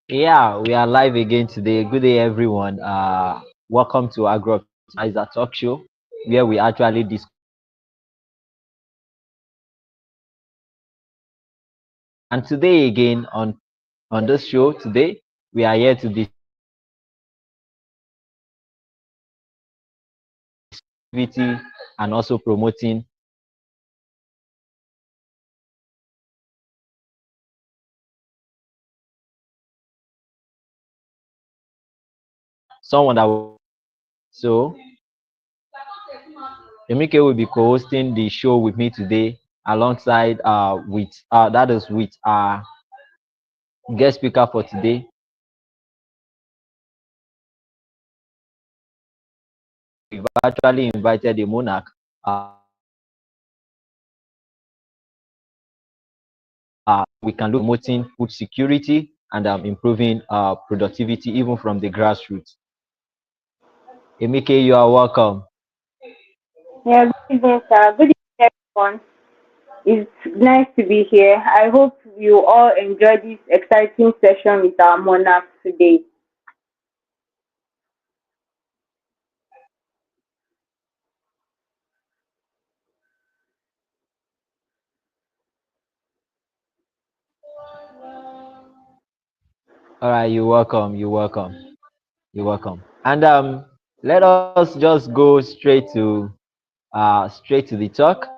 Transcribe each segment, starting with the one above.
Yeah, we are live again today. Good day, everyone. Welcome to Agro is a talk show where we actually discuss. And today again on this show today, we are here to discuss activity and also promoting someone that will. So Emike will be co-hosting the show with me today, alongside with that is with our guest speaker for today. We've actually invited a monarch. We can look promoting food security and improving productivity even from the grassroots. Emike, you are welcome. Yeah, good evening, sir. Good evening, everyone. It's nice to be here. I hope you all enjoy this exciting session with our monarchs today. All right, you're welcome. You're welcome. You're welcome. And let us just go straight to the talk.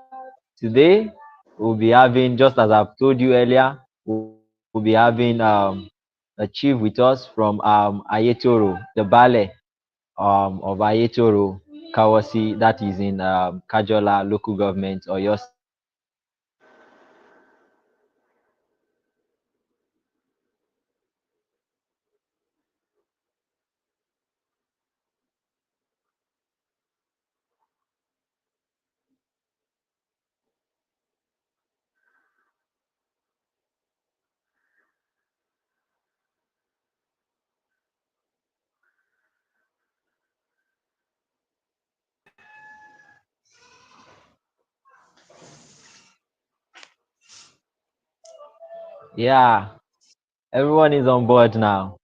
Today we'll be having, just as I've told you earlier, we'll be having a chief with us from Ayetoro, the Bale of Ayetoro Kawasi, that is in Kajola local government or your state. Yeah, everyone is on board now.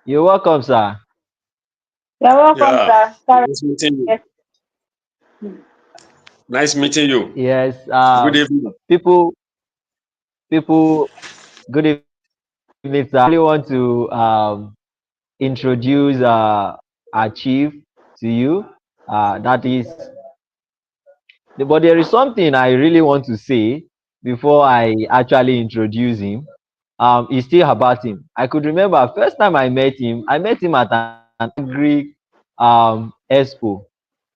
You're welcome, sir. You're welcome, Yeah, sir. Sarah, nice meeting you. yes. Nice meeting you. Yes, Good evening. people, people, good evening, sir. I really want to introduce our chief to you. That is, but there is something I really want to say before I actually introduce him. It's still about him. I could remember first time I met him at an agri expo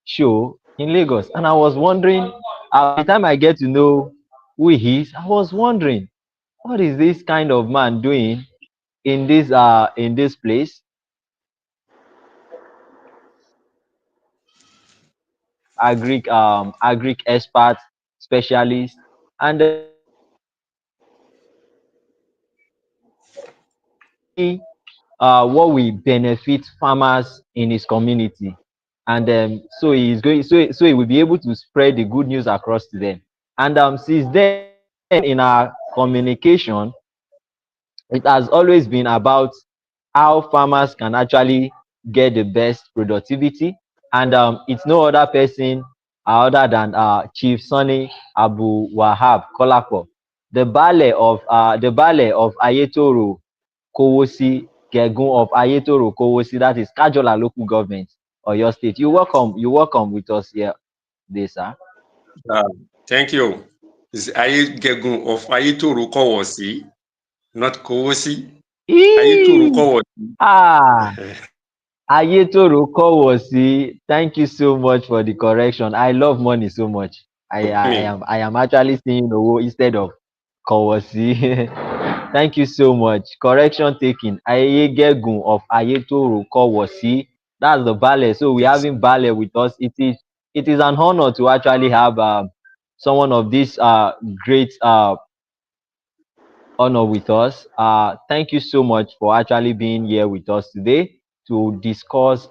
show in Lagos, and I was wondering. By the time I get to know who he is, I was wondering what is this kind of man doing in this place. Agric expert specialist, and what will benefit farmers in his community, and so he will be able to spread the good news across to them. And since then, in our communication, it has always been about how farmers can actually get the best productivity. And it's no other person other than Chief Sonny Abu Wahab Kolapo, the Bale of Ayetoro Kowosi Gegun of Ayetoro Kowosi, that is Kajola local government or your state. You welcome with us here today, sir. Uh, Thank you. It's Ayegegun of Ayetoro Kowosi, not Kowosi. Ayetoro Eee! Kowosi. Ah, Ayetoro Kowosi. Thank you so much for the correction. I love money so much. Me. I am actually seeing Owo instead of Kowosi. Thank you so much. Correction taken. Ayegegun of Ayetoro Kowosi. That's the ballet. So we're Yes. having ballet with us. It is an honor to actually have someone of this great honor with us. Thank you so much for actually being here with us today to discuss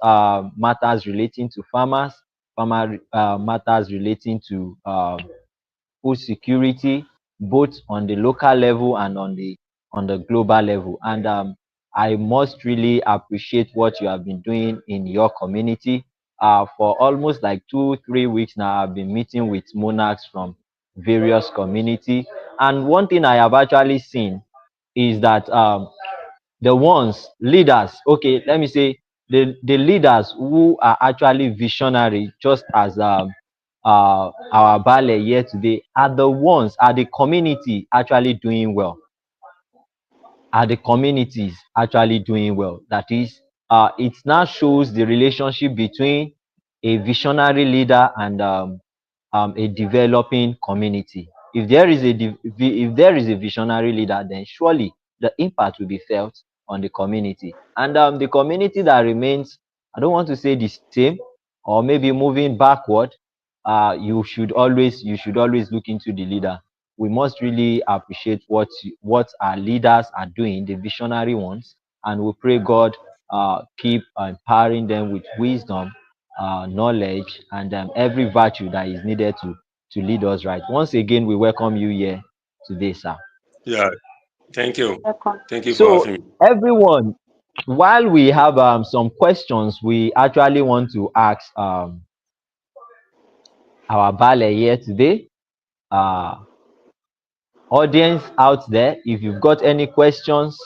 matters relating to farmers, matters relating to food security, both on the local level and on the global level. And I must really appreciate what you have been doing in your community. For almost like 2 3 weeks now, I've been meeting with monarchs from various community. And one thing I have actually seen is that the ones leaders, okay, let me say the leaders who are actually visionary, just as our ballet here today, are the ones, are the community actually doing well, are the communities actually doing well. That is, it now shows the relationship between a visionary leader and a developing community. If there is if there is a visionary leader, then surely the impact will be felt on the community. And the community that remains, I don't want to say the same or maybe moving backward, you should always look into the leader. We must really appreciate what our leaders are doing, the visionary ones, and we pray God keep empowering them with wisdom, knowledge, and every virtue that is needed to lead us right. Once again, we welcome you here today, sir. Yeah, thank you. Welcome. Thank you for So, having me. everyone, while we have some questions we actually want to ask our ballet here today, uh, audience out there, if you've got any questions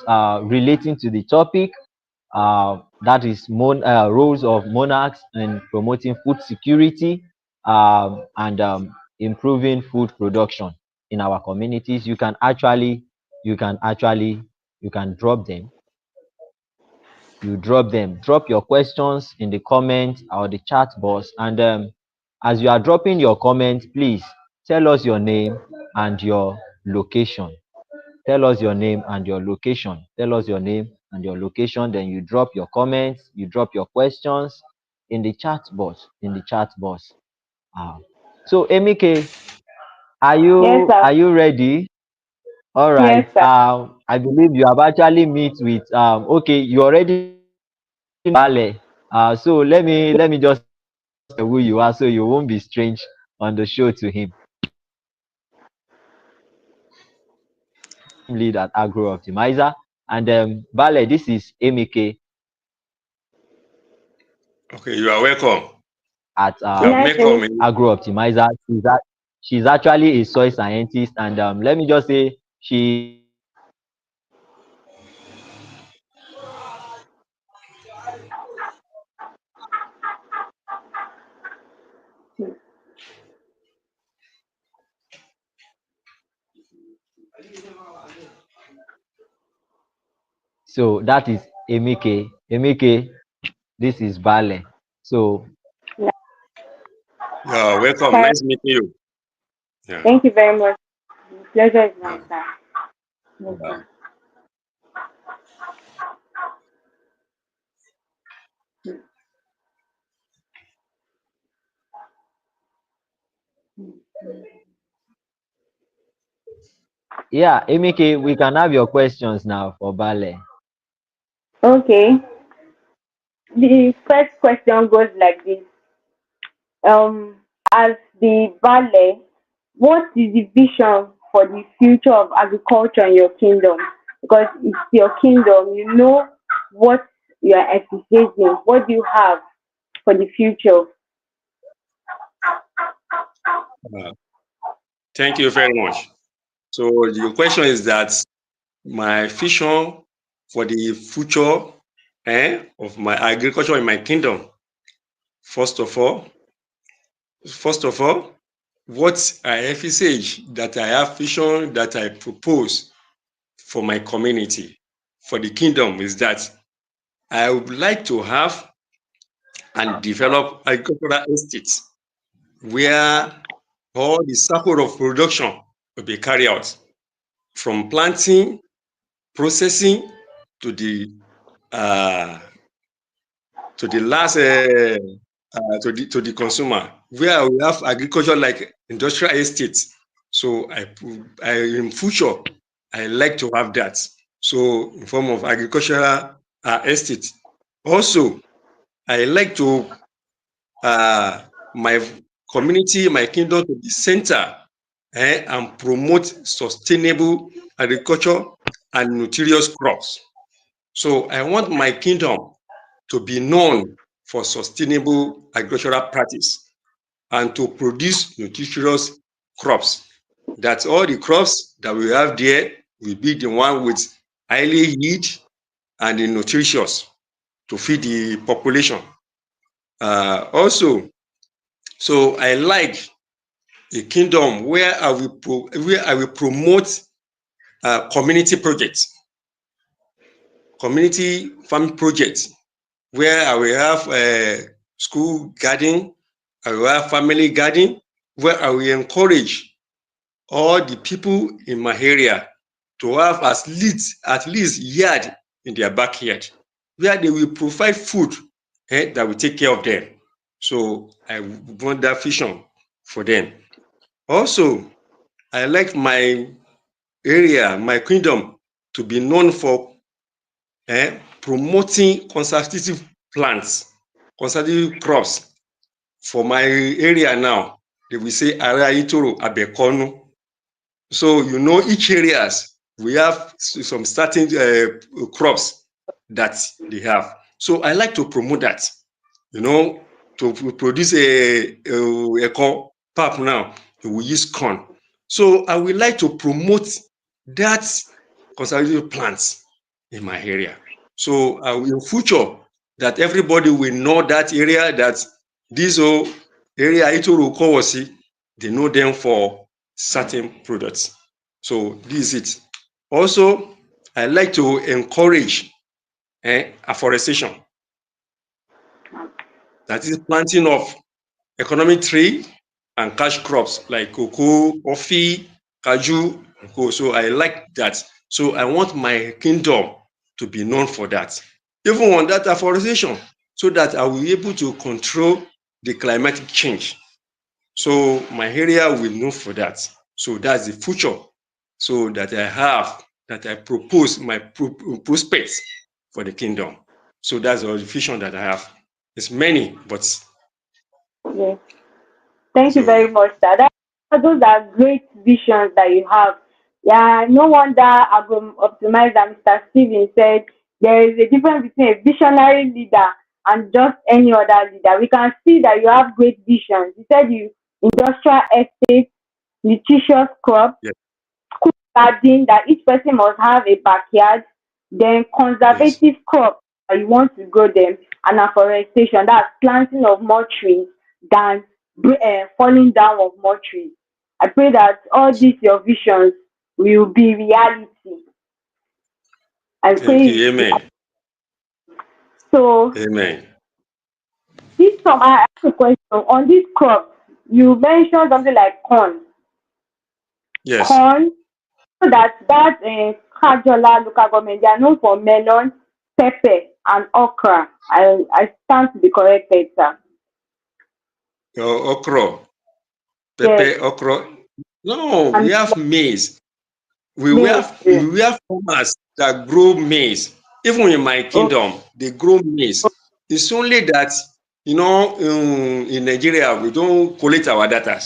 relating to the topic, that is roles of monarchs in promoting food security and improving food production in our communities, you can actually you can drop your questions in the comment or the chat box. And as you are dropping your comment, please tell us your name and your location. Tell us your name and your location. Tell us your name and your location. Then you drop your comments, you drop your questions in the chat box. In the chat box. Uh, so Emike, Yes, sir. are you ready? All Yes, right. sir. I believe you have actually meet with okay, you already know Bale. So let me just who you are so you won't be strange on the show to him. Lead at Agro Optimizer. And Bale, this is Emike Okay, you are welcome. at You have Nice made to meet comment. Agro Optimizer. She's actually a soil scientist, and let me just say you. so. That is Emike. Emike, this is Bale. So You are welcome. Hi. Nice meeting you. Yeah. Thank you very much. Pleasure is Yeah. mine, sir. Yes, Yeah. sir. yeah, Emike, we can have your questions now for Bale. Okay. The first question goes like this. As the ballet, what is the vision for the future of agriculture in your kingdom? Because it's your kingdom, you know what you are envisaging. What do you have for the future? Uh, Thank you very much. So the question is that my vision for the future of my agriculture in my kingdom. First of all, first of all, what I envisage that I have vision that I propose for my community, for the kingdom is that I would like to have and develop agricultural estates where all the cycle of production will be carried out from planting, processing to the uh, last to the consumer, where we have agriculture like industrial estates. So in future I like to have that. So in form of agricultural estate. Also, I like to my community, my kingdom to be center and promote sustainable agriculture and nutritious crops. So I want my kingdom to be known for sustainable agricultural practice and to produce nutritious crops. That all the crops that we have there will be the one with highly yield and the nutritious to feed the population. Also, so I like a kingdom where I will promote community projects, community farming projects, where I will have school garden, I will have family garden, where I will encourage all the people in my area to have at least yard in their backyard, where they will provide food that will take care of them. So I want that vision for them. Also, I like my area, my kingdom, to be known for promoting conservative plants, conservative crops. For my area now, they will say Ara Itoro Abekonu. So each areas we have some certain crops that they have. So I like to promote that. To produce a corn pap now, we use corn. So I would like to promote that conservative plants in my area. So in future, that everybody will know that area, that this whole area Itoro Kowasi, they know them for certain products. So this is it. Also, I like to encourage afforestation. That is planting of economic tree and cash crops like cocoa, coffee, kaju, and co. So I like that. So I want my kingdom to be known for that. Even on that afforestation, so that I will be able to control the climatic change. So my area will know for that. So that's the future. So that I have, that I propose my prospects for the kingdom. So that's the vision that I have. It's many, but Yes. Thank you so very much, sir. Those are great visions that you have. Yeah, no wonder Agro Optimizer Mr. Steven said there is a difference between a visionary leader and just any other leader. We can see that you have great visions. He said you industrial estate, nutritious crops, yeah, garden that each person must have a backyard, then yes. conservative crops that you want to grow them, and afforestation, that's planting of more trees than falling down of more trees. I pray that all these your visions will be reality. I Thank pray you. it will. Amen. So Amen. this time I ask a question on this crop. You mentioned something like corn. Yes. Corn, so that Kajola local government, they are known for melon, pepper, and okra. I stand to be corrected, sir. Okra, Yes, pepper, okra. No, we and have maize. We maize have too. we have farmers that grow maize. Even in my Oh, kingdom, they grow maize. It's only that in Nigeria we don't collect our data.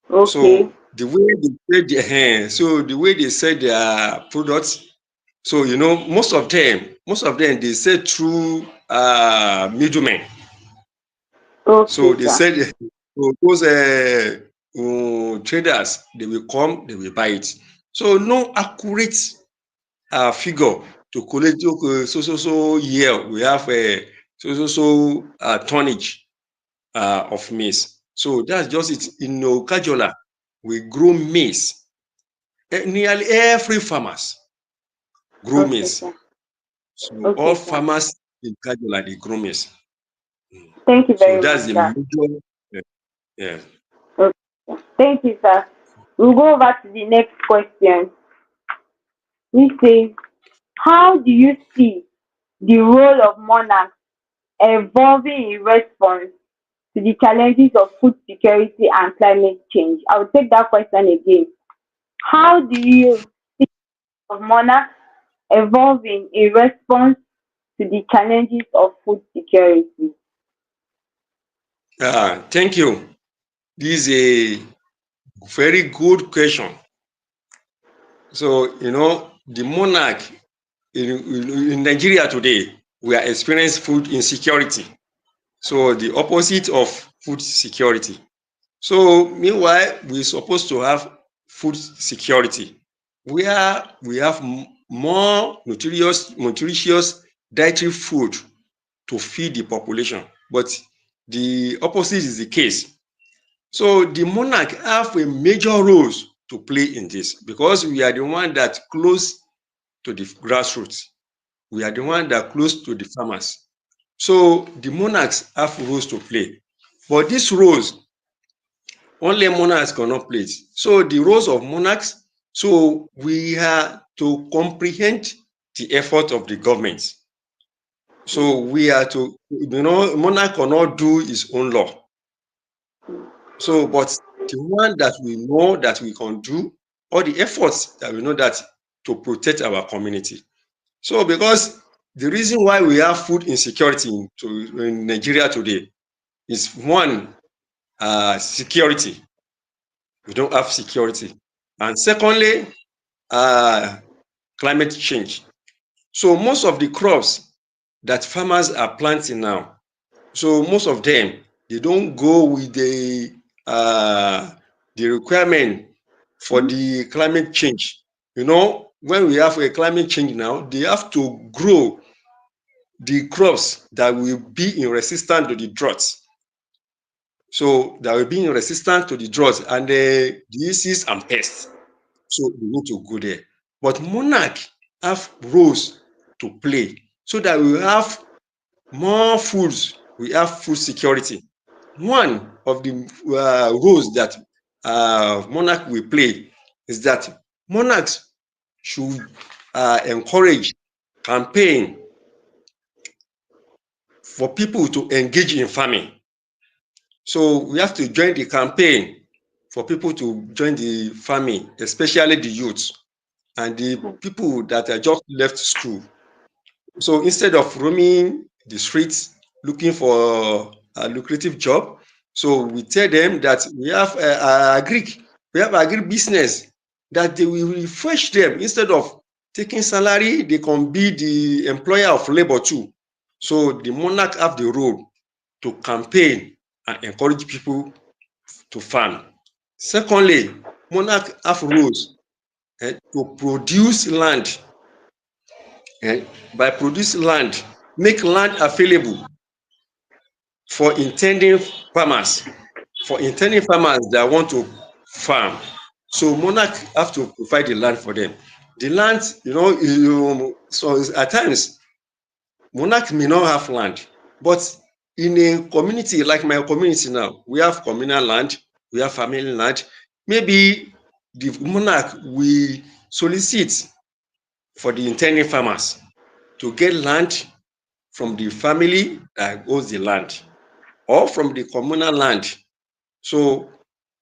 okay, So the way they sell their products, so most of them they sell through middlemen. So okay, they sir. said so those traders, they will come, they will buy it. So no accurate figure to collect. Okay, so year we have tonnage of maize. So that's just it. In Kajola, we grow maize. Nearly every farmers grow Okay, maize. sir. So all Okay, sir. farmers in Kajola, they grow maize. Mm. Thank you So very that's much, the sir. major. Yeah. Okay, sir. Thank you, sir. We'll go over to the next question. We say, how do you see the role of monarchs evolving in response to the challenges of food security and climate change? I will take that question again. How do you of monarchs evolving in response to the challenges of food security? Thank you. This is a very good question. So, the monarch in Nigeria today, we are experiencing food insecurity. So, the opposite of food security. So, meanwhile, we're supposed to have food security where we have more nutritious dietary food to feed the population. But the opposite is the case. So the monarch have a major role to play in this because we are the one that close to the grassroots. We are the one that close to the farmers. So the monarchs have roles to play. But these roles, only monarchs cannot play it. So the roles of monarchs, so we are to comprehend the effort of the government. So we are to, monarch cannot do his own law. So, but the one that we know that we can do, all the efforts that we know that to protect our community. So, because the reason why we have food insecurity in Nigeria today is one, security. We don't have security. And secondly, climate change. So most of the crops that farmers are planting now, so most of them, they don't go with the requirement for the climate change. When we have a climate change now, they have to grow the crops that will be in resistance to the droughts. So that will be in resistance to the droughts and the diseases and pests. So we need to go there. But monarch have roles to play so that we have more foods, we have food security. One of the roles that monarch will play is that monarchs should encourage campaign for people to engage in farming. So we have to join the campaign for people to join the farming, especially the youth and the people that are just left school. So instead of roaming the streets looking for a lucrative job, so we tell them that we have agri business that they will refresh them. Instead of taking salary, they can be the employer of labor too. So the monarch have the role to campaign and encourage people to farm. Secondly, monarch have roles to produce land. By producing land, make land available for intending farmers, that want to farm. So monarch have to provide the land for them. The land, so at times monarch may not have land, but in a community like my community now, we have communal land, we have family land. Maybe the monarch will solicit for the intending farmers to get land from the family that owns the land or from the communal land. So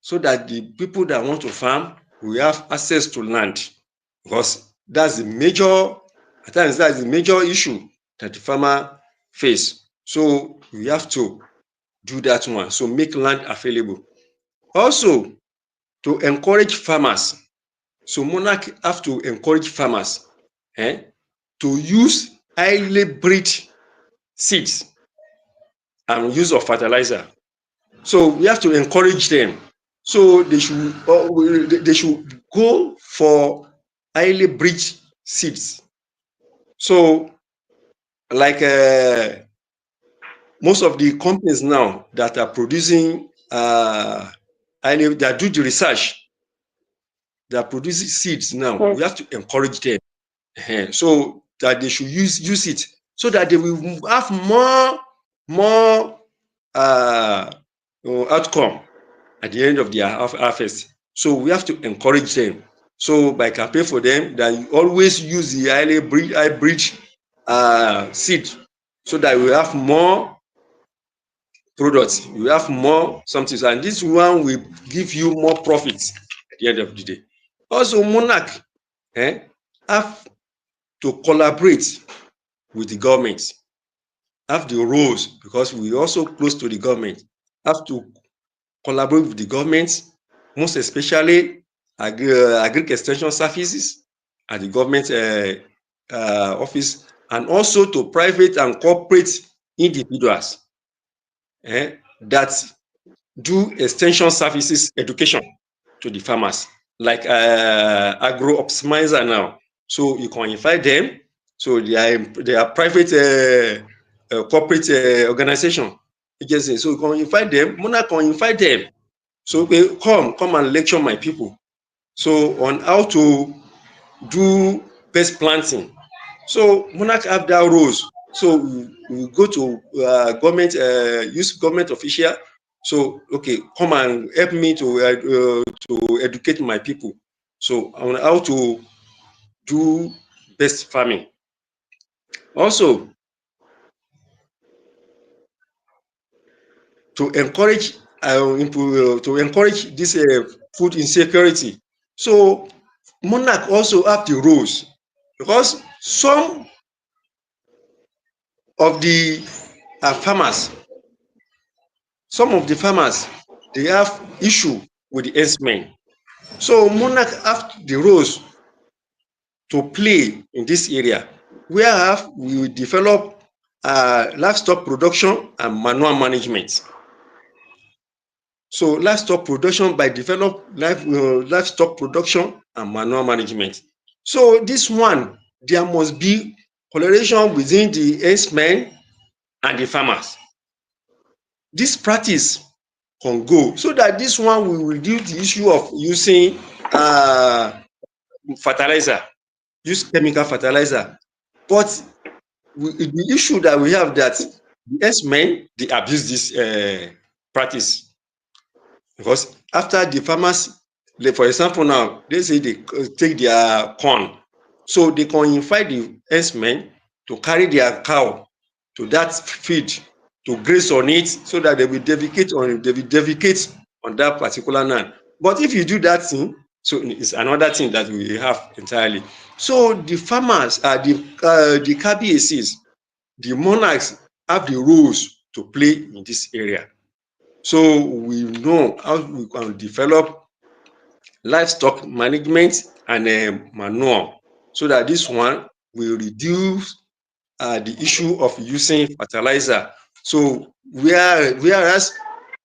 that the people that want to farm will have access to land, because that's the major issue that the farmer face. So we have to do that one. So make land available. Also, to encourage farmers. So monarch have to encourage farmers to use highly bred seeds and use of fertilizer. So we have to encourage them. So they should go for highly bred seeds. So like most of the companies now that are producing that do the research, that produce seeds now, we have to encourage them. So that they should use it so that they will have more outcome at the end of their harvest. So we have to encourage them. So by campaign for them, that you always use the hybrid seed, so that we have more products, we have more something, and this one will give you more profits at the end of the day. Also, monarch have to collaborate with the government, have the roles, because we also close to the government, have to collaborate with the government, most especially agric extension services at the government office, and also to private and corporate individuals that do extension services education to the farmers, like Agro optimizer now. So you can invite them. So they are private corporate organization agency. So you can invite them. Monarch can invite them. So okay, come and lecture my people. So on how to do best planting. So Monarch have that roles. So we go to government, use government official. So okay, come and help me to educate my people. So on how to do best farming. Also to encourage this food insecurity. So Monarch also have the roles, because some of the farmers, they have issue with the herdsmen. So Monarch have the roles to play in this area, where we will develop livestock production and manure management. So livestock production by develop livestock production and manure management. So this one, there must be collaboration within the herdsmen and the farmers. This practice can go, so that this one will reduce the issue of using fertilizer, use chemical fertilizer. But the issue that we have, that the herdsmen, they abuse this practice, because after the farmers, for example now, they say they take their corn, so they can invite the herdsmen to carry their cow to that field to graze on it, so that they will defecate on that particular land. But if you do that thing, so it's another thing that we have entirely. So the farmers, the KBACs, the monarchs have the roles to play in this area. So we know how we can develop livestock management and manure, so that this one will reduce the issue of using fertilizer. So whereas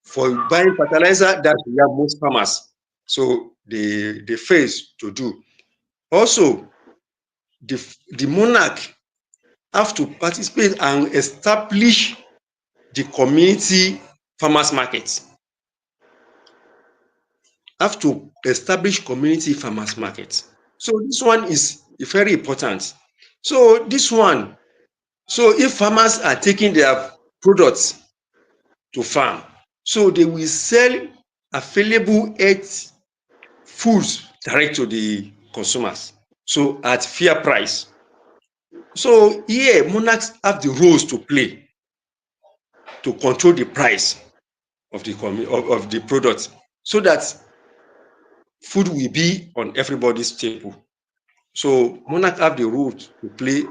for buying fertilizer, that we have most farmers, so they face to do. Also, the monarch have to participate and establish the community farmers market. Have to establish community farmers market. So this one is very important. So this one, so if farmers are taking their products to farm, so they will sell available earth foods direct to the consumers, so at fair price. So here monarchs have the roles to play to control the price of the product, so that food will be on everybody's table. So monarch have the role to play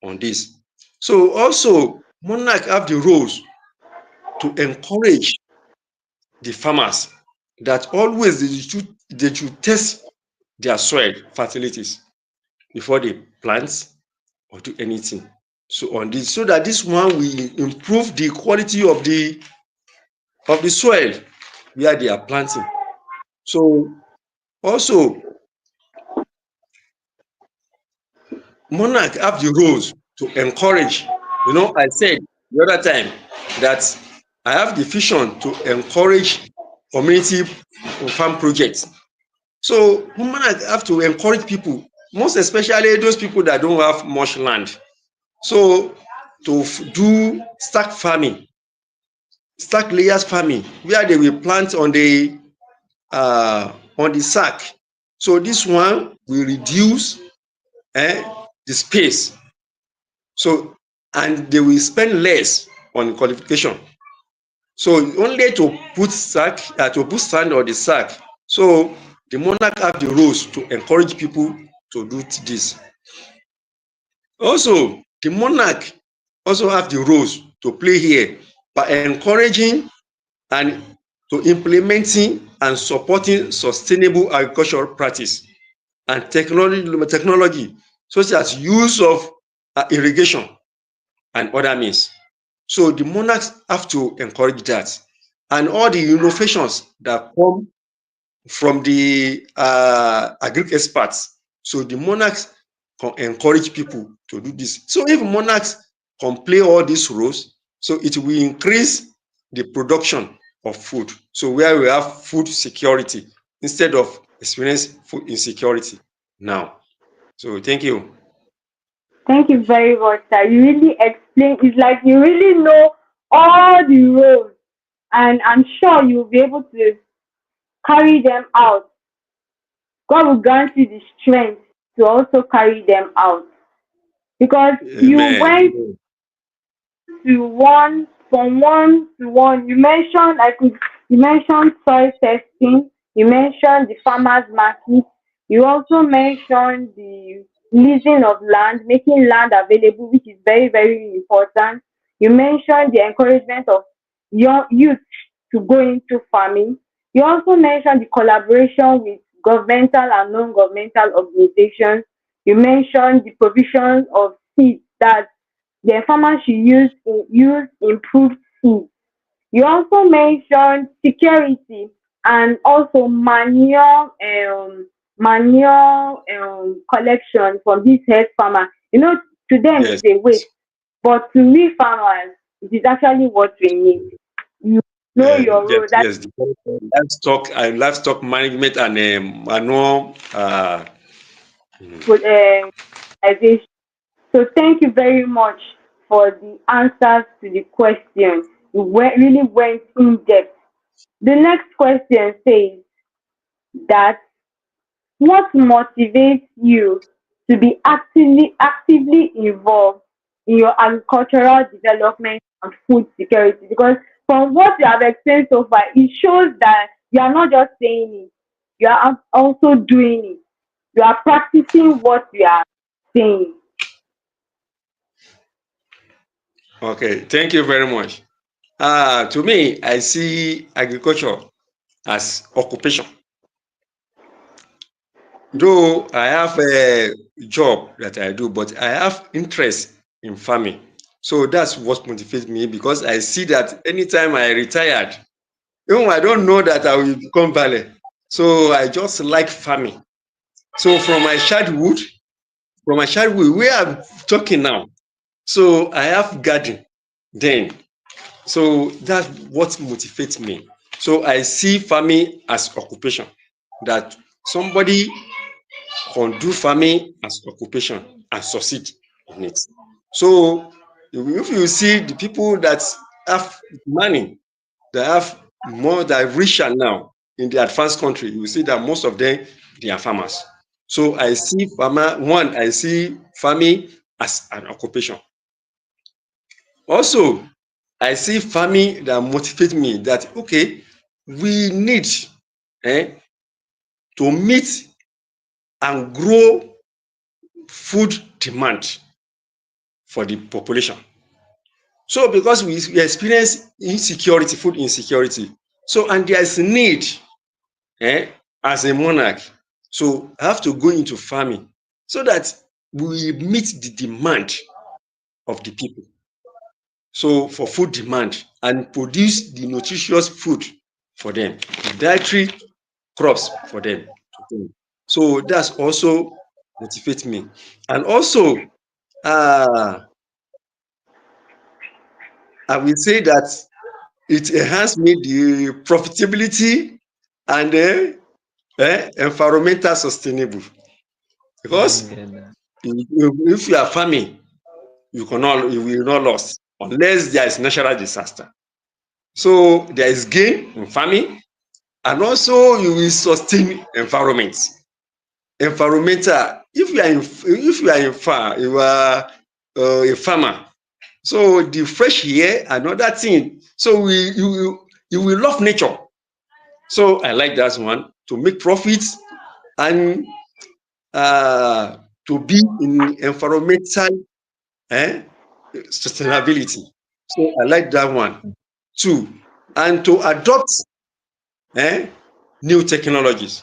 on this. So also monarch have the roles to encourage the farmers that always they should test their soil fertilities before they plant or do anything. So on this, so that this one will improve the quality of the soil where they are planting. So also monarch have the roles to encourage. I said the other time that I have the vision to encourage community farm projects. So monarch have to encourage people, most especially those people that don't have much land, so to do stack farming, stack layers farming, where they will plant on the sack. So this one will reduce the space. So, and they will spend less on qualification. So only to put sand on the sack. So the monarch have the roles to encourage people to do this. Also, the monarch also have the roles to play here by encouraging and to implementing and supporting sustainable agricultural practice and technology such as use of irrigation and other means. So the monarchs have to encourage that, and all the innovations that come from the agric experts. So the monarchs encourage people to do this. So if monarchs can play all these roles, so it will increase the production of food. So where we have food security instead of experience food insecurity now. So thank you. Thank you very much, sir. You really explain. It's like you really know all the roles, and I'm sure you'll be able to carry them out. God will grant you the strength to also carry them out because you went Amen. to one from one to one. You mentioned soil testing, you mentioned the farmers market, you also mentioned the leasing of land, making land available, which is very, very important. You mentioned the encouragement of young youth to go into farming. You also mentioned the collaboration with governmental and non-governmental organizations. You mentioned the provision of seeds that the farmer should use improved seed. You also mentioned security and also manure collection from this head farmer. You know, to them Yes. it's a waste, but to we farmers, it is actually what we need. You know your Yes, role. That yes. Livestock management and manual. is organization. So thank you very much for the answers to the question. Really went in depth. The next question says that what motivates you to be actively involved in your agricultural development and food security? Because from what you have explained so far, it shows that you are not just saying it, you are also doing it. You are practicing what you are saying. Okay, thank you very much. To me, I see agriculture as occupation. Though I have a job that I do, but I have interest in farming. So that's what motivates me because I see that anytime I retired, even I don't know that I will become valet. So I just like farming. So from my childhood, where I'm talking now, so I have garden then. So that's what motivates me. So I see farming as occupation, that somebody can do farming as occupation and succeed in it. So if you see the people that have money, that have more, that are richer now in the advanced country, you will see that most of them, they are farmers. So I see farming as an occupation. Also, I see farming that motivate me that okay, we need eh, to meet and grow food demand for the population. So because we experience insecurity, food insecurity, so and there is need eh, as a monarch, so I have to go into farming so that we meet the demand of the people. So for food demand and produce the nutritious food for them, the dietary crops for them. So that's also motivate me. And also, uh, I will say that it enhance me the profitability and environmental sustainable. Because Yeah. if you are farming, you will not lose unless there is natural disaster. So there is gain in farming, and also you will sustain environment. Environmental. If you are in farm, you are a farmer. So the fresh air, another thing. So you will love nature. So I like that one to make profits and uh, to be in environmental eh, sustainability. So I like that one too. And to adopt eh, new technologies.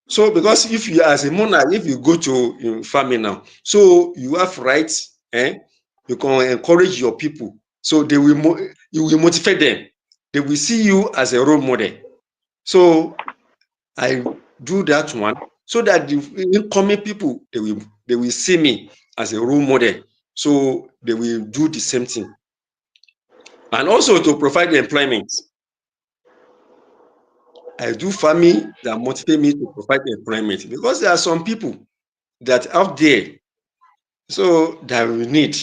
So because if you as a monarch, if you go to farming now, so you have rights, you can encourage your people. So you will motivate them. They will see you as a role model. So I do that one so that the incoming people they will see me as a role model. So they will do the same thing. And also to provide employment. I do farming that motivate me to provide employment because there are some people that out there so that will need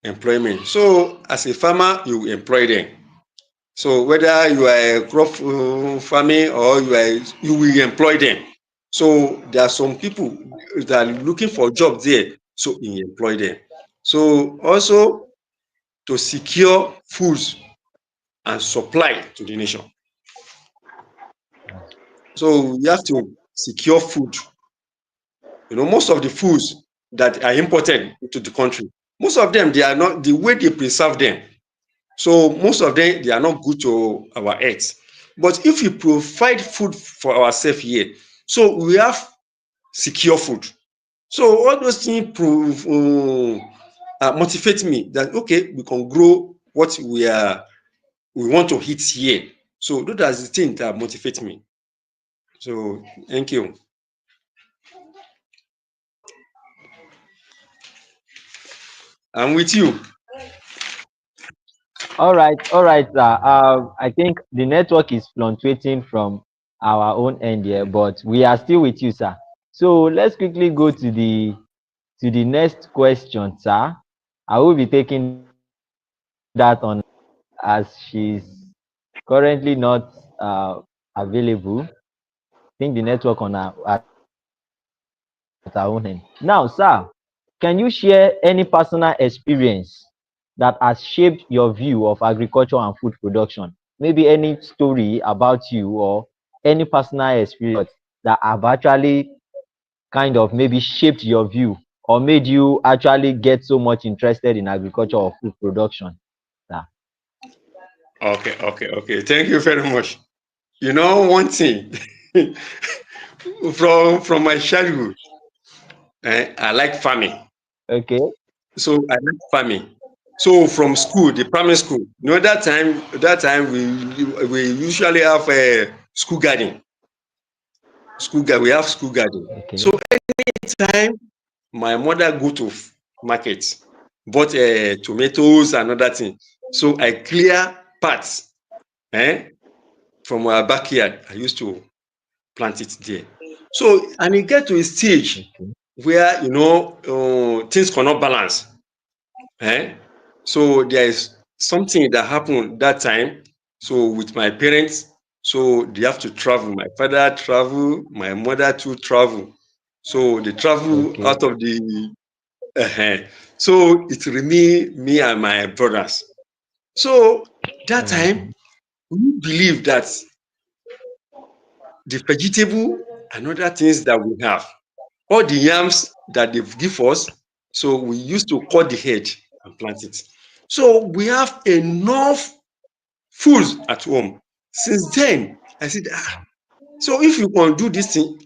employment. So as a farmer, you employ them. So whether you are a crop farming or you will employ them. So there are some people that are looking for a job there, so you employ them. So also to secure foods and supply to the nation. So you have to secure food. Most of the foods that are imported into the country, most of them they are not the way they preserve them. So most of them they are not good to our health. But if we provide food for ourselves here, so we have secure food. So all those things motivate me that okay, we can grow what we want to eat here. So those are the things that motivate me. So thank you. I'm with you. All right, sir. I think the network is fluctuating from our own end here, but we are still with you, sir. So let's quickly go to the next question, sir. I will be taking that on as she's currently not available. I think the network on our at our own end. Now, sir, can you share any personal experience that has shaped your view of agriculture and food production? Maybe any story about you or any personal experience that have actually kind of maybe shaped your view or made you actually get so much interested in agriculture or food production. Sir. Okay. Thank you very much. One thing from my childhood, I like farming. Okay. So I like farming. So from school, the primary school, that time we usually have a school garden. We have school garden. Okay. So anytime my mother go to market, bought tomatoes and other thing. So I clear parts from our backyard. I used to plant it there. So and it get to a stage Okay. where things cannot balance. Eh? So there is something that happened that time. So with my parents, so they have to travel. My father travel, my mother too travel. So they travel Okay. out of the. So it remain me and my brothers. So that time Okay. we believe that the vegetable and other things that we have, all the yams that they give us, so we used to cut the head and plant it. So we have enough food at home. Since then, I said, so if you can do this thing,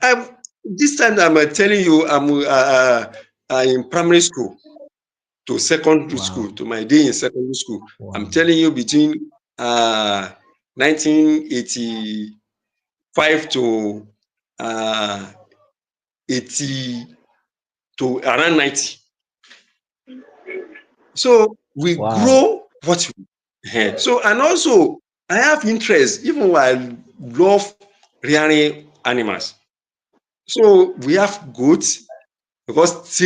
this time I'm telling you, I'm in primary school to secondary Wow. school, to my day in secondary school. I'm Wow. telling you between 1985 to uh, 80 to around 90. So we Wow. grow what we had. So and also I have interest, even while I love rearing animals. So we have goats because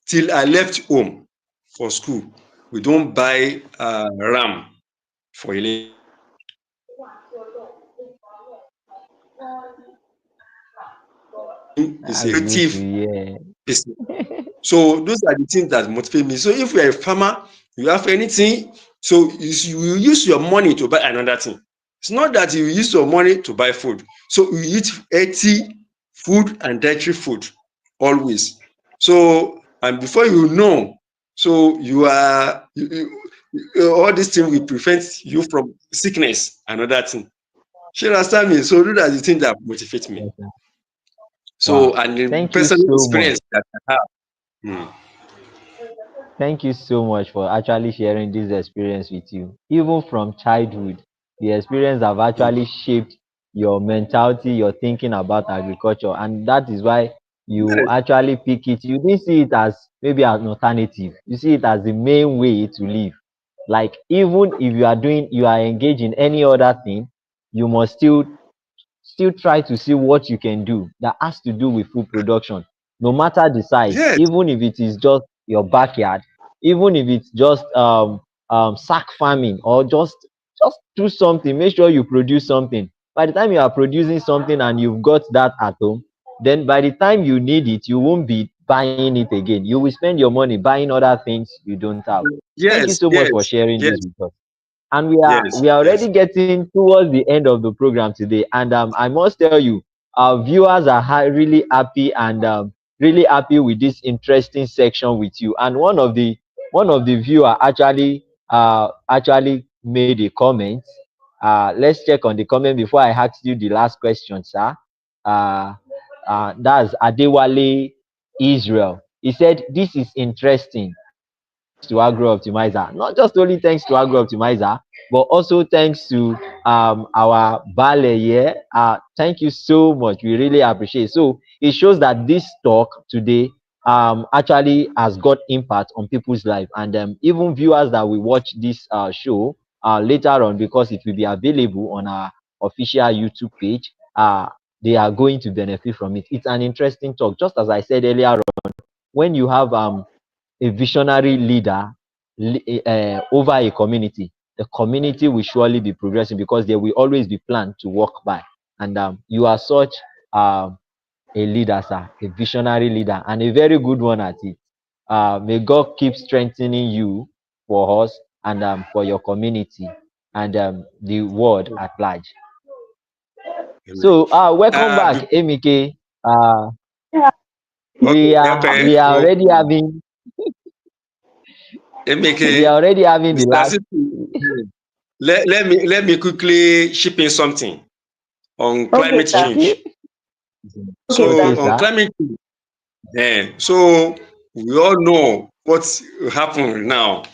till I left home for school, we don't buy ram for 11 years. Is a That's good to creative hear. person. So those are the things that motivate me. So if you're a farmer, you have anything, so you will use your money to buy another thing. It's not that you use your money to buy food. So you eat healthy food and dietary food always. So and before you know, So you are all these things will prevent you from sickness and other thing. She understand me. So those are the things that motivate me. Yes, sir. So Wow. and the Thank you personal so much. experience that I have. Mm. Thank you so much for actually sharing this experience with you. Even from childhood, the experience have Mm. actually shaped your mentality, your thinking about agriculture, and that is why you Yes, actually pick it. You didn't see it as maybe an alternative. You see it as the main way to live. Like even if you are engaged in any other thing, you must still try to see what you can do that has to do with food production, no matter the size, yes, even if it is just your backyard, even if it's just sack farming, or just do something. Make sure you produce something. By the time you are producing something and you've got that at home, then by the time you need it, you won't be buying it again. You will spend your money buying other things you don't have. Thank you yes, so much for yes, sharing this yes, with us. And we are yes, we are yes. already getting towards the end of the program today, and I must tell you, our viewers are really happy, and really happy with this interesting section with you. And one of the viewer actually made a comment. Let's check on the comment before I ask you the last question, sir. uh, that's Adewale Israel. He said, "This is interesting. Thanks to Agro Optimizer. Not just only thanks to Agro Optimizer, but also thanks to our Bale here. Thank you so much. We really appreciate it." So it shows that this talk today actually has got impact on people's life, and even viewers that will watch this show later on, because it will be available on our official YouTube page. They are going to benefit from it. It's an interesting talk. Just as I said earlier, when you have a visionary leader over a community, the community will surely be progressing, because there will always be plan to walk by. And you are such a leader, sir, a visionary leader, and a very good one at it. May God keep strengthening you for us, and for your community, and the world at large. Amen. So, welcome back, Uh, be- Emike. Yeah. okay, We are so already having we are Emeke, already having the Mr. last. Sipu, let me quickly chip in something on Okay, climate sir. change. Okay. Okay, Okay, So sir. on sir. climate change, so we all know what's happened now.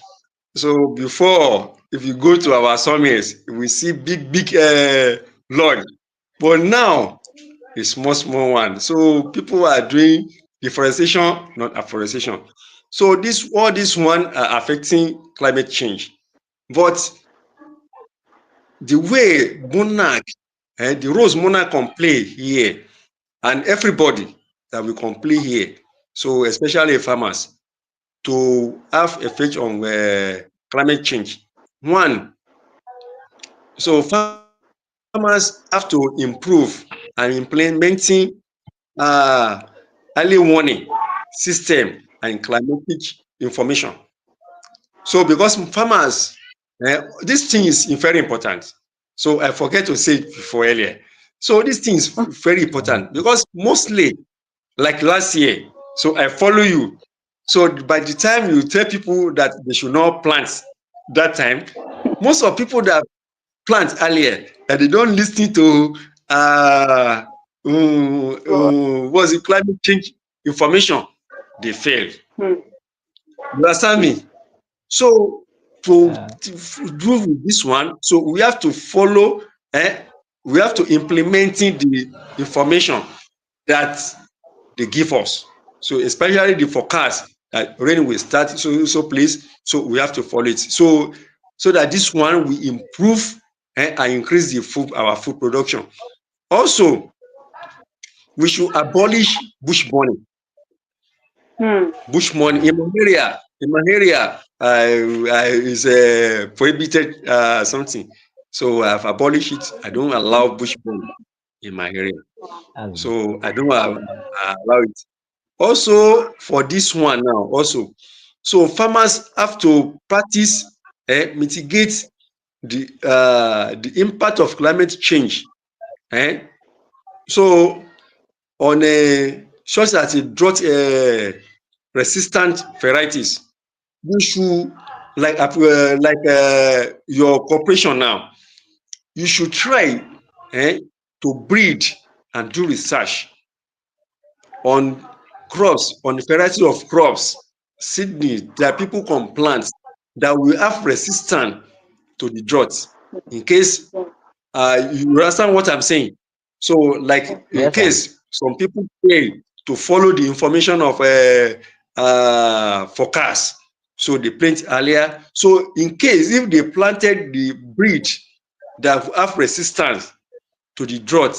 So before, if you go to our summits, we see big, big lodge. But now it's small, small one. So people are doing deforestation, not afforestation. So all this one are affecting climate change. But the way monarch, the roles monarch can play here, and everybody that will can play here, so especially farmers, to have effect on climate change. One, so farmers have to improve and implementing early warning system and climatic information. So because farmers, this thing is very important. So I forget to say it before earlier. So this thing is very important because mostly like last year, so I follow you. So by the time you tell people that they should not plant that time, most of people that plant earlier and they don't listen to uh, what's it, climate change information, they fail. Hmm. You understand me? So to, Uh, to do with this one, so we have to follow, we have to implementing the information that they give us. So especially the forecast that rain will start so place, so we have to follow it. So that this one will improve and increase the food our food production. Also, we should abolish bush burning. Hmm. Bush money in my area, is prohibited something. So I've abolished it. I don't allow bush money in my area. that's good. So I don't allow it. Also, for this one now, also, so farmers have to practice mitigate the impact of climate change. Eh? So on a such as a drought resistant varieties. you should your corporation now. You should try to breed and do research on crops, on the variety of crops, seedlings that people can plant that will have resistance to the drought. In case you understand what I'm saying. So, like in Yes, sir. case some people fail to follow the information of forecast, so they plant earlier. So, in case if they planted the breed that have resistance to the drought,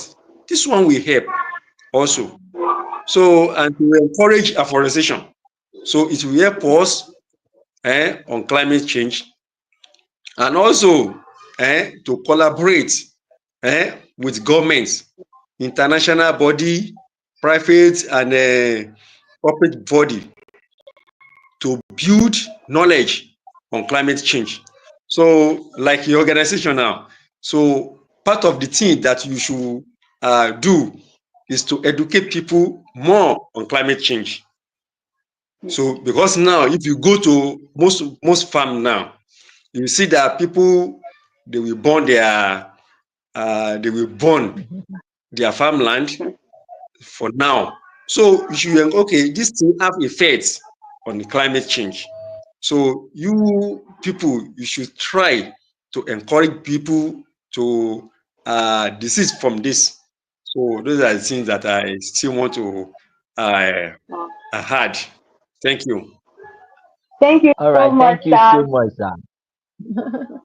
this one will help also. So, and to encourage afforestation. So, it will help us on climate change, and also to collaborate with governments, international body, private and corporate body to build knowledge on climate change. So, like your organization now, so part of the thing that you should do is to educate people more on climate change. So, because now, if you go to most farm now, you see that people they will burn their they will burn their farmland for now. So you should okay, this thing have effects on the climate change. So you people, you should try to encourage people to desist from this. So those are the things that I still want to uh, add. Thank you. Thank you All so right. much, Thank you so Sam. much, sir.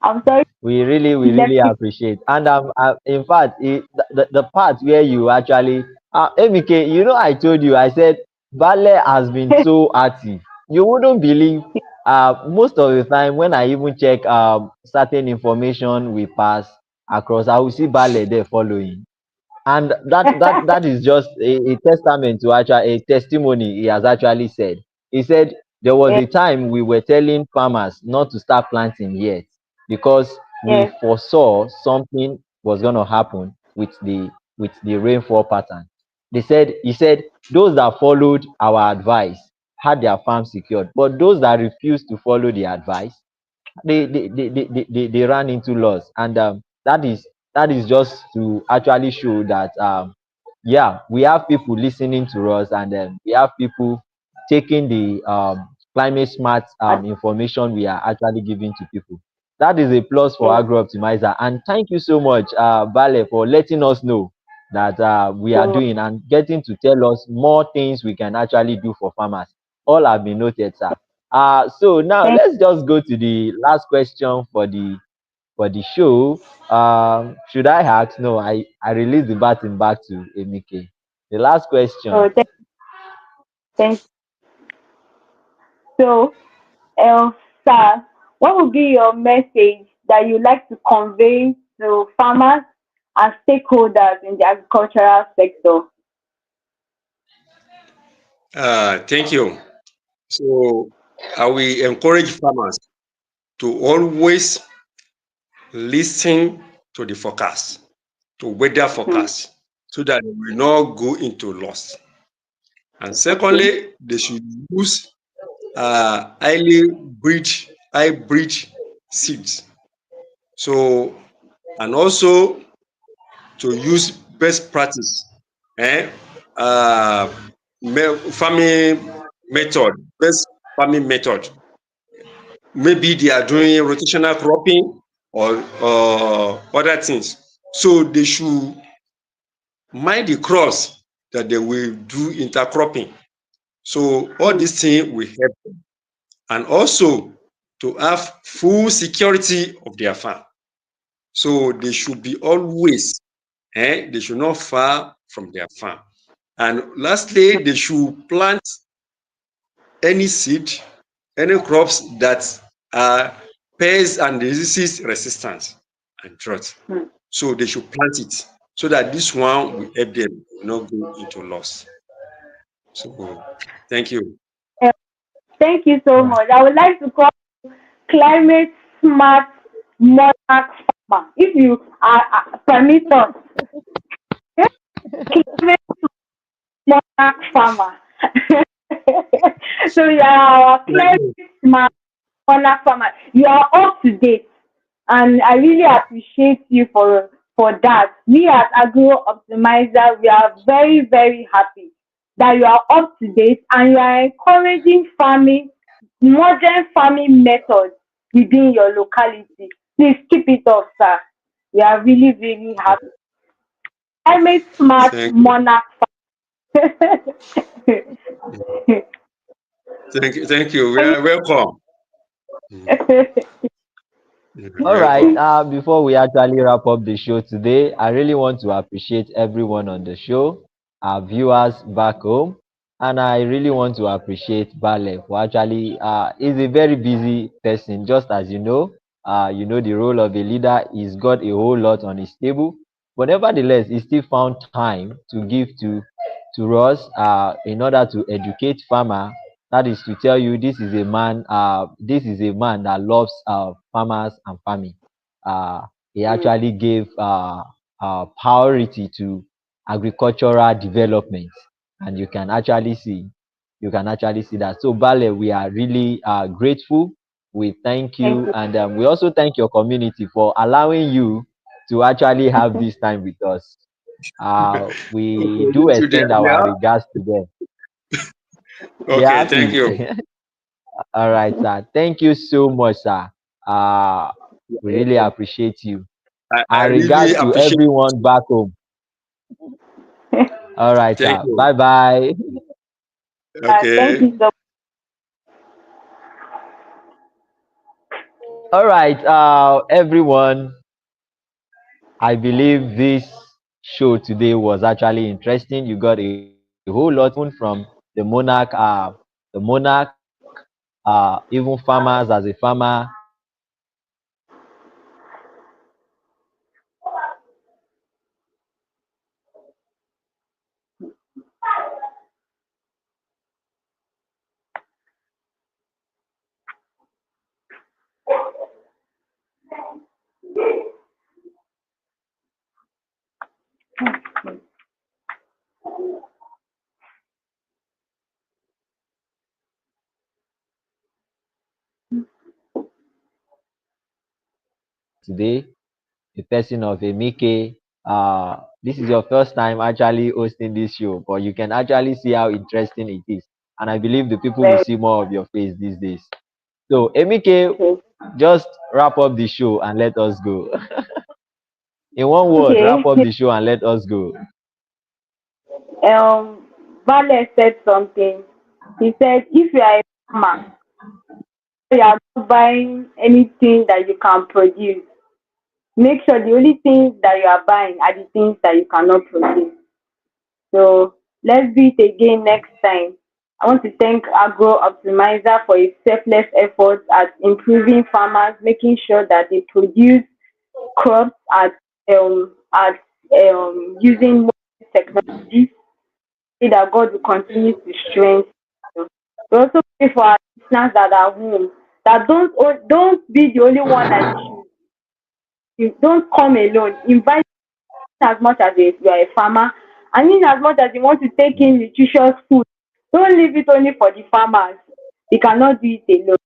I'm sorry We we left really you. appreciate. And in fact, the part where you actually, Emike, I told you, I said, Bale has been so active. You wouldn't believe, most of the time when I even check certain information we pass across, I will see Bale there following. And that is just a testament to actually a testimony he has actually said. He said there was Yes, a time we were telling farmers not to start planting yet because we yes, foresaw something was going to happen with the rainfall pattern. He said those that followed our advice had their farm secured, but those that refused to follow the advice, they ran into loss. And that is just to actually show that yeah, we have people listening to us, and we have people taking the climate smart information we are actually giving to people. That is a plus for yes, Agro Optimizer. And thank you so much, Bale, for letting us know that we are so doing and getting to tell us more things we can actually do for farmers. All have been noted, sir. So now thank let's just go to the last question for the show. Should I ask? No, I release the baton back to Emike. The last question. oh thank so sir, what would be your message that you like to convey to farmers and stakeholders in the agricultural sector? Thank you. So I will encourage farmers to always listen to the forecast, to weather Hmm. forecast, so that they will not go into loss. And Okay. secondly, they should use highly breed, hybrid seeds. So, and also to use best practice, eh? uh, farming method, best farming method. Maybe they are doing rotational cropping or other things. So they should mind the crops that they will do intercropping. So all Hmm. these things will help them. And also to have full security of their farm. So they should be always, they should not far from their farm. And lastly, they should plant any seed, any crops that are pest and diseases resistant and drought. Hmm. So they should plant it so that this one will help them not go into loss. So thank you. Eh, Thank you so All right. much. I would like to call climate smart monarch farmer. If you permit us, climate monarch farmer. So yeah, Thank climate you. smart monarch farmer. You are up to date, and I really appreciate you for that. We at Agro Optimizer, we are very very happy that you are up to date and you are encouraging farming, modern farming methods within your locality. Please keep it up, sir. We are really really happy. Climate smart Thank you. monarch. Thank you. We are welcome. Mm, All right. welcome. Before we actually wrap up the show today, I really want to appreciate everyone on the show, our viewers back home, and I really want to appreciate Bale for actually. He's a very busy person, just as you know. You know the role of a leader. He's got a whole lot on his table, but nevertheless, he still found time to give to us in order to educate farmer. That is to tell you this is a man. This is a man that loves farmers and farming. He actually gave priority to agricultural development, and you can actually see that. So, Bale, we are really grateful. We thank Thank you, you. and we also thank your community for allowing you to actually have this time with us. We do Introduce you there. extend our regards to them. They're Okay, thank happy. you. All right, sir. Thank you so much, sir. Uh, we really Welcome. appreciate you. I And really regards to appreciate. everyone back home. All right, Thank sir. you. Bye bye. Thank Okay. you so All right, everyone. I believe this show today was actually interesting. You got a whole lot of information from the monarch, even farmers as a farmer. Today, the person of Emike. This is your first time actually hosting this show, but you can actually see how interesting it is. And I believe the people will very see more of your face these days. So, Emike, much. just wrap up the show and let us go. In one word, wrap Okay. up the show and let us go. Vale said something. He said, if you are a farmer, you are not buying anything that you can produce. Make sure the only things that you are buying are the things that you cannot produce. So let's do it again next time. I want to thank Agro Optimizer for its selfless efforts at improving farmers, making sure that they produce crops at using modern technologies. Pray that God will continue to strengthen you. We also pray for our listeners that are home, that don't be the only one that you should. You don't come alone. Invite as much as you are a farmer, and in as much as you want to take in nutritious food, don't leave it only for the farmers. We cannot do it alone.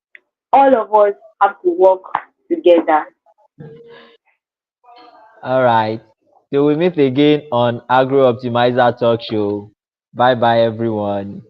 All of us have to work together. All right. So we meet again on Agro Optimizer Talk Show. Bye bye, everyone.